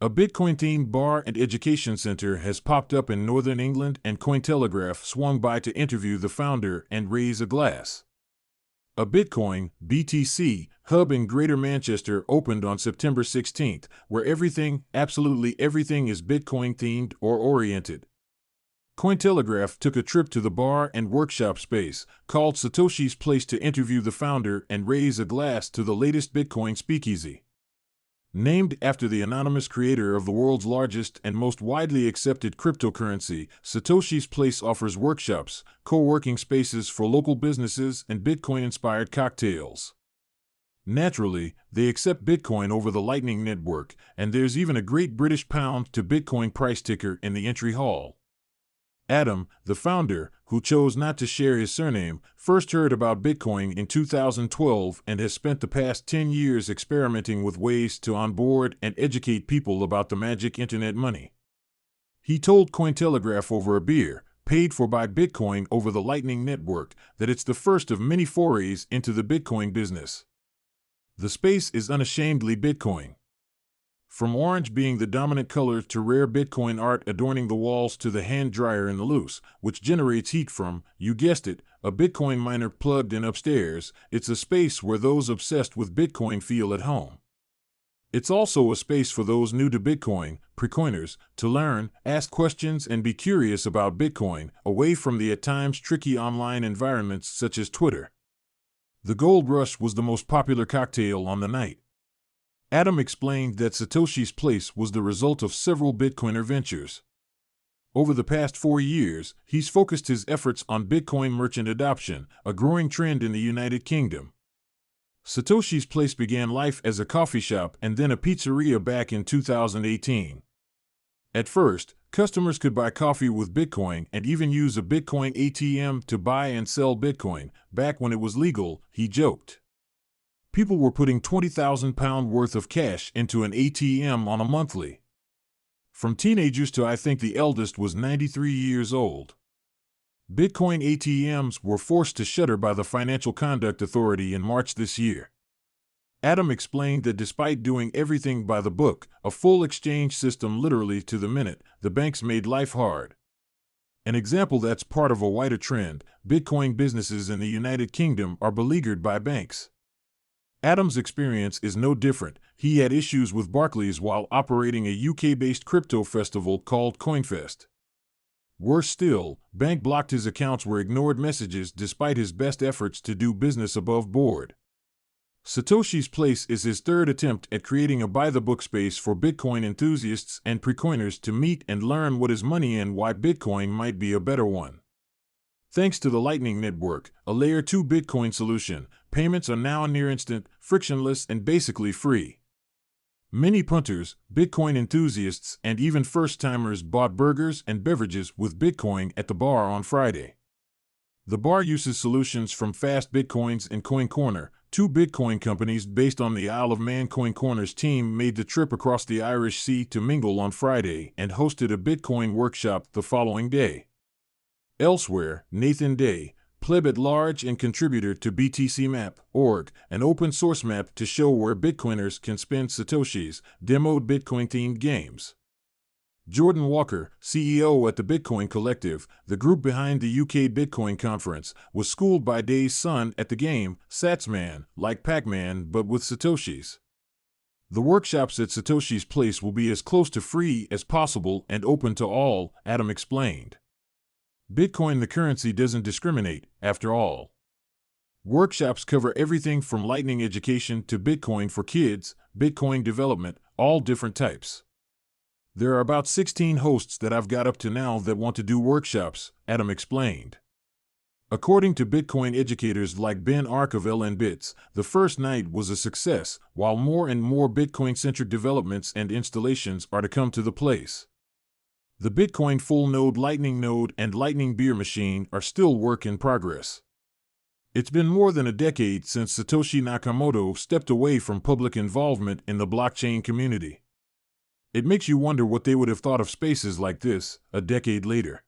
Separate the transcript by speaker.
Speaker 1: A Bitcoin-themed bar and education center has popped up in northern England, and Cointelegraph swung by to interview the founder and raise a glass. A Bitcoin (BTC) hub in Greater Manchester opened on September 16th, where everything, absolutely everything, is Bitcoin-themed or oriented. Cointelegraph took a trip to the bar and workshop space, called Satoshis Place, to interview the founder and raise a glass to the latest Bitcoin speakeasy. Named after the anonymous creator of the world's largest and most widely accepted cryptocurrency, Satoshis Place offers workshops, co-working spaces for local businesses, and Bitcoin-inspired cocktails. Naturally, they accept Bitcoin over the Lightning Network, and there's even a Great British Pound to Bitcoin price ticker in the entry hall. Adam, the founder, who chose not to share his surname, first heard about Bitcoin in 2012 and has spent the past 10 years experimenting with ways to onboard and educate people about the magic internet money. He told Cointelegraph over a beer, paid for by Bitcoin over the Lightning Network, that it's the first of many forays into the Bitcoin business. The space is unashamedly Bitcoin. From orange being the dominant color to rare Bitcoin art adorning the walls to the hand dryer in the loose, which generates heat from, you guessed it, a Bitcoin miner plugged in upstairs, it's a space where those obsessed with Bitcoin feel at home. It's also a space for those new to Bitcoin, precoiners, to learn, ask questions, and be curious about Bitcoin, away from the at times tricky online environments such as Twitter. The Gold Rush was the most popular cocktail on the night. Adam explained that Satoshi's Place was the result of several Bitcoiner ventures. Over the past 4 years, he's focused his efforts on Bitcoin merchant adoption, a growing trend in the United Kingdom. Satoshi's Place began life as a coffee shop and then a pizzeria back in 2018. At first, customers could buy coffee with Bitcoin and even use a Bitcoin ATM to buy and sell Bitcoin, back when it was legal, he joked. People were putting £20,000 worth of cash into an ATM on a monthly. From teenagers to I think the eldest was 93 years old. Bitcoin ATMs were forced to shutter by the Financial Conduct Authority in March this year. Adam explained that despite doing everything by the book, a full exchange system literally to the minute, the banks made life hard. An example that's part of a wider trend: Bitcoin businesses in the United Kingdom are beleaguered by banks. Adam's experience is no different. He had issues with Barclays while operating a UK-based crypto festival called CoinFest. Worse still, bank blocked his accounts or ignored messages despite his best efforts to do business above board. Satoshi's Place is his third attempt at creating a by-the-book space for Bitcoin enthusiasts and precoiners to meet and learn what is money and why Bitcoin might be a better one. Thanks to the Lightning Network, a Layer 2 Bitcoin solution, payments are now near instant, frictionless, and basically free. Many punters, Bitcoin enthusiasts, and even first-timers bought burgers and beverages with Bitcoin at the bar on Friday. The bar uses solutions from Fast Bitcoins and Coin Corner, two Bitcoin companies based on the Isle of Man. Coin Corner's team made the trip across the Irish Sea to mingle on Friday and hosted a Bitcoin workshop the following day. Elsewhere, Nathan Day, pleb at large and contributor to BTCMap.org, an open-source map to show where Bitcoiners can spend Satoshis, demoed Bitcoin-themed games. Jordan Walker, CEO at the Bitcoin Collective, the group behind the UK Bitcoin conference, was schooled by Day's son at the game, Satsman, like Pac-Man but with Satoshis. The workshops at Satoshi's Place will be as close to free as possible and open to all, Adam explained. Bitcoin, the currency, doesn't discriminate, after all. Workshops cover everything from Lightning education to Bitcoin for kids, Bitcoin development, all different types. There are about 16 hosts that I've got up to now that want to do workshops, Adam explained. According to Bitcoin educators like Ben Ark of LNBits, the first night was a success, while more and more Bitcoin-centric developments and installations are to come to the place. The Bitcoin full node, Lightning node, and Lightning beer machine are still work in progress. It's been more than a decade since Satoshi Nakamoto stepped away from public involvement in the blockchain community. It makes you wonder what they would have thought of spaces like this a decade later.